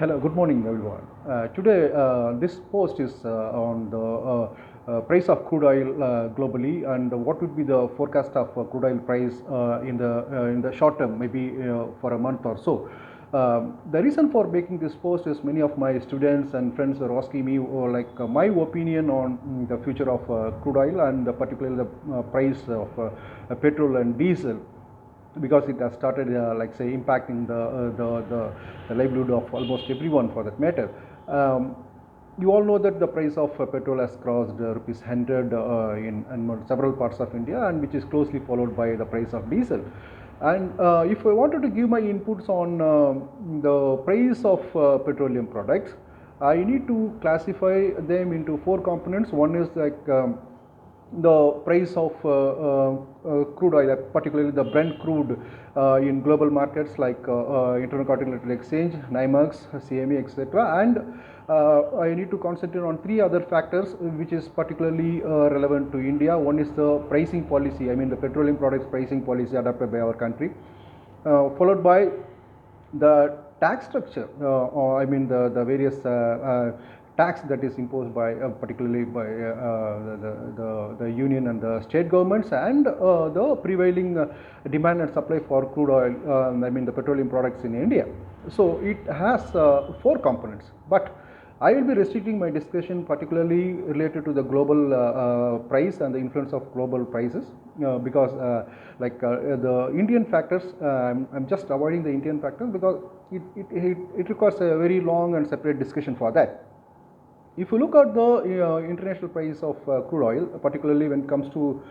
Hello, good morning everyone. Today this post is on the price of crude oil globally and what would be the forecast of crude oil price in the short term, maybe for a month or so. The reason for making this post is many of my students and friends were asking me my opinion on the future of crude oil and particularly the price of petrol and diesel, because it has started impacting the livelihood of almost everyone for that matter. You all know that the price of petrol has crossed rupees 100 in several parts of India, and which is closely followed by the price of diesel. And if I wanted to give my inputs on the price of petroleum products, I need to classify them into four components. One is the price of crude oil, particularly the Brent crude in global markets like Intercontinental Exchange, NYMEX, CME, etc. And I need to concentrate on three other factors which is particularly relevant to India. One is the pricing policy, I mean the petroleum products pricing policy adopted by our country, followed by the tax structure, or I mean the various tax that is imposed by particularly by the union and the state governments, and the prevailing demand and supply for crude oil, I mean the petroleum products in India. So it has four components, but I will be restricting my discussion particularly related to the global price and the influence of global prices, because the Indian factors, I'm just avoiding the Indian factors because it requires a very long and separate discussion for that. If you look at the international price of crude oil, particularly when it comes to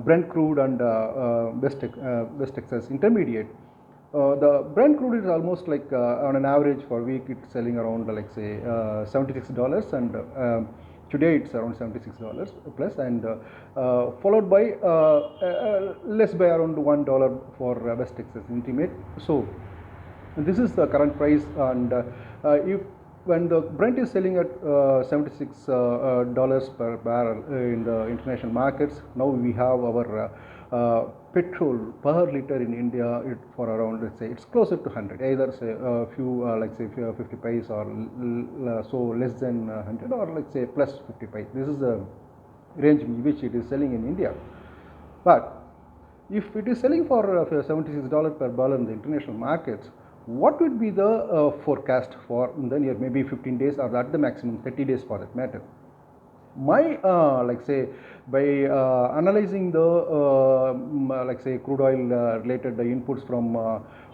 Brent crude and West Texas Intermediate, the Brent crude is almost like on an average for a week it's selling around $76, and today it's around $76 plus, and followed by less by around $1 for West Texas Intermediate. So this is the current price, and if when the Brent is selling at $76 per barrel in the international markets, now we have our petrol per liter in India for around, let's say it's closer to 100, either say a few 50 paise or so less than 100, or let's say plus 50 paise. This is the range in which it is selling in India. But if it is selling for $76 per barrel in the international markets, what would be the forecast for the near maybe 15 days or at the maximum 30 days for that matter? My by analyzing the crude oil related the inputs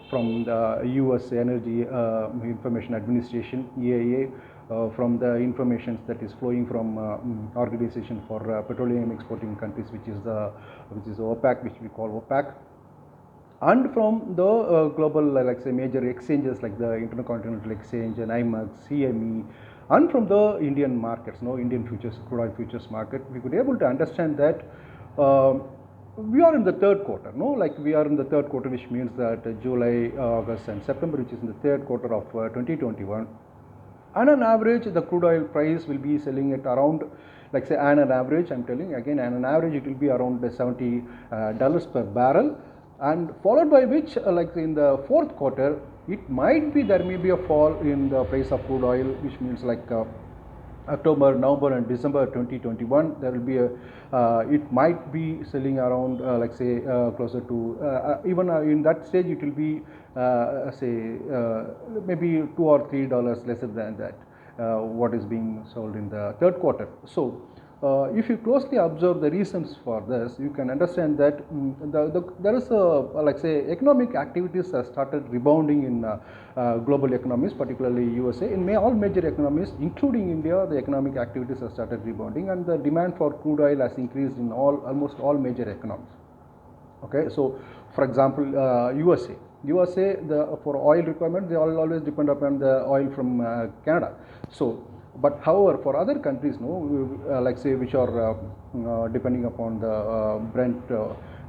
from the US Energy Information Administration, EIA, from the information that is flowing from Organization for Petroleum Exporting Countries, which is OPEC, which we call OPEC, and from the global major exchanges like the Intercontinental Exchange, NYMEX, CME, and from the Indian markets, Indian futures, crude oil futures market, we could be able to understand that we are in the third quarter, we are in the third quarter, which means that July, August and September, which is in the third quarter of 2021. On an average, the crude oil price will be selling at around, on an average, I'm telling again, on an average, it will be around $70 per barrel. And followed by which, in the fourth quarter, it might be there may be a fall in the price of crude oil, which means October, November and December 2021, there will be it might be selling around closer to even in that stage it will be maybe $2 or $3 lesser than that what is being sold in the third quarter. So if you closely observe the reasons for this, you can understand that there is a economic activities have started rebounding in global economies, particularly USA. In all major economies, including India, the economic activities have started rebounding, and the demand for crude oil has increased in almost all major economies. Okay, so for example, USA, for oil requirement, they always depend upon the oil from Canada. So, but however, for other countries, which are depending upon the Brent,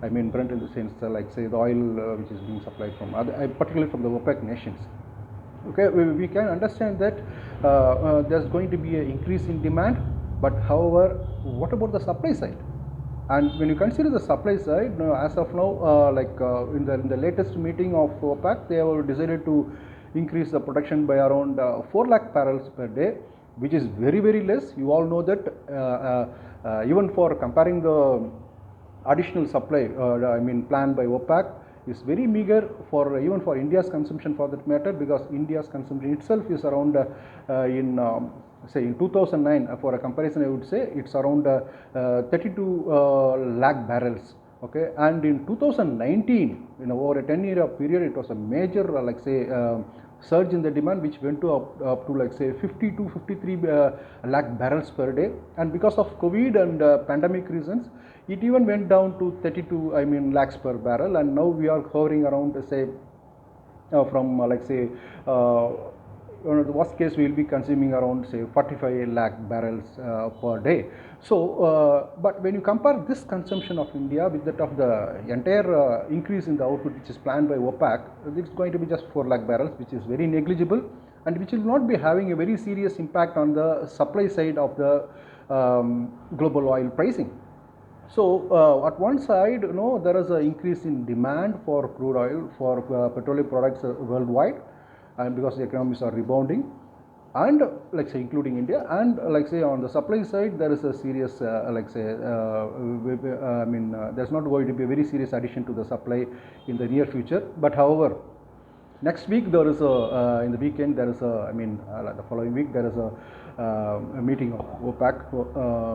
I mean Brent in the sense the oil which is being supplied from other, particularly from the OPEC nations. Okay, we can understand that there's going to be an increase in demand, but however, what about the supply side? And when you consider the supply side, as of now, in the latest meeting of OPEC, they have decided to increase the production by around 4 lakh barrels per day, which is very, very less. You all know that even for comparing the additional supply, planned by OPEC, is very meager for even for India's consumption for that matter, because India's consumption itself is around say in 2009, for a comparison I would say it's around 32 lakh barrels. Okay, and in 2019, over a 10-year period, it was a major surge in the demand, which went to up to like say 50 to 53 lakh barrels per day. And because of COVID and pandemic reasons, it even went down to 32 lakhs per barrel, and now we are hovering around say from the worst case we will be consuming around say 45 lakh barrels per day. So but when you compare this consumption of India with that of the entire increase in the output which is planned by OPEC, it's going to be just 4 lakh barrels, which is very negligible, and which will not be having a very serious impact on the supply side of the global oil pricing. So at one side, there is an increase in demand for crude oil, for petroleum products worldwide, and because the economies are rebounding, and like say including India, and like say on the supply side there is a serious there's not going to be a very serious addition to the supply in the near future. But however, next week there is in the weekend there is the following week there is a meeting of OPEC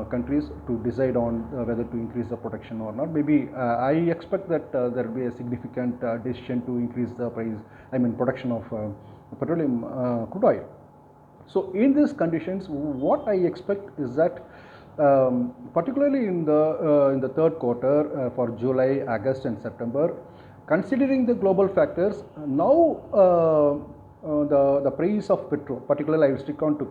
countries to decide on whether to increase the production or not. Maybe I expect that there will be a significant decision to increase the production of petroleum crude oil. So in these conditions, what I expect is that particularly in the third quarter for July, August and September, considering the global factors, now the price of petrol, particularly I will stick on to